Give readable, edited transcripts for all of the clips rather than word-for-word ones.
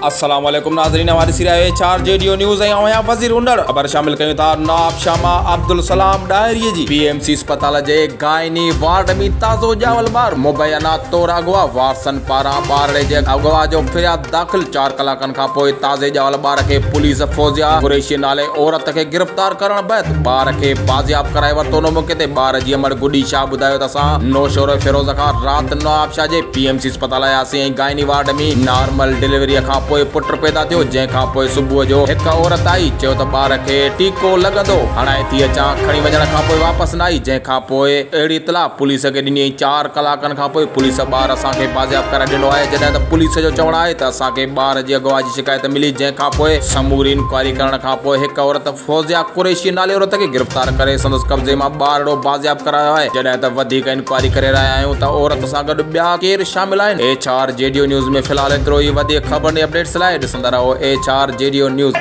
अस्सलाम वालेकुम नाज़रीन, हमारी सीरिया 4 जेडीओ न्यूज़ है यहाँ वज़ीर उंडर खबर शामिल कयूं था। नवाब शामा अब्दुल सलाम डायरी जी पीएमसी अस्पताल जे गायनी वार्ड में ताज़ो ॼावल ॿार मुबैना तौर अगवा वारसन पारां ॿारड़े जे अगवा जो फ़रियाद दाख़िल। 4 कलाकनि खां पोइ ताज़े ॼावल ॿार खे पुलिस फौजिया कुरैशी नाले औरत खे गिरफ़्तार करण बैदि ॿार खे बाज़ियाब कराए वरितो। न मौके ते ॿार जी अमड़ गुडी शाह ॿुधायो त असां नौशोर फिरोज़ खां राति नवाब शाह जे पीएमसी अस्पताल आयासीं ऐं गायनी वार्ड में नॉर्मल डिलीवरी खां पोइ पुट पैदा थियो, जंहिंखां पोइ सुबुह जो हिकु औरत आई, चयो त ॿार खे टीको लॻंदो, हणाए थी अचां। खणी वञण खां पोइ वापसि न आई, जंहिंखां पोइ अहिड़ी इतला पुलिस खे ॾिनी। 4 कलाकनि खां पोइ पुलिस ॿार असांखे बाज़ियाब करे ॾिनो आहे, जॾहिं त पुलिस जो चवणु आहे त असांखे ॿार जी अगवा जी शिकायत मिली, जंहिंखां पोइ समूरी इंक्वायरी करण खां पोइ हिकु औरत फौजिया कुरैशी नाले औरत खे गिरफ़्तार करे संदसि कब्ज़े मां ॿारड़ो बाज़ियाब करायो आहे। जॾहिं त वधीक इंक्वायरी करे रहिया आहियूं त औरत सां गॾु ॿिया केरु शामिल आहिनि। HR जेडीओ न्यूज़ में फ़िलहाल एतिरो ई। वधीक ख़बर अपडेट्स लाइ ॾिसंदा रहो HR जेडीओ न्यूज़।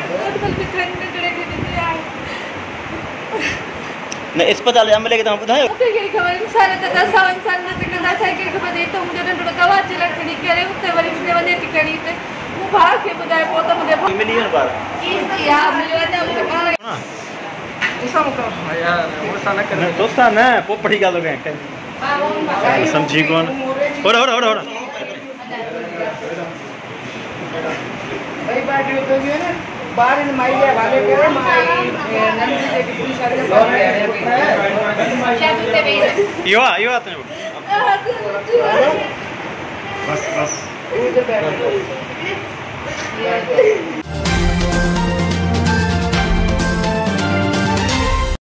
न अस्पताल जा मिले के तव्हां ॿुधायो मूंखे कहिड़ी ख़बर इंसान त असां इंसान न त कंदा छा कहिड़ी ख़बर ॾे त मुंहिंजो नंढड़ो दवा जे लाइ खणी करे उते वरी वञे थी खणी त मूं भाउ खे ॿुधाए पोइ त मुंहिंजे मिली वियो ॿार हा मिलियो अञा मूंखे पाण दोस्ता न पोपड़ी ॻाल्हि कयां समझी कोन होड़ा होड़ा होड़ा होड़ा भाई पार्टी तो भी है ना बाहर इन माई ले वाले करे माई नंदी जे की पुलिस वाले शायद उते वेई यो आते बस इधर बैठ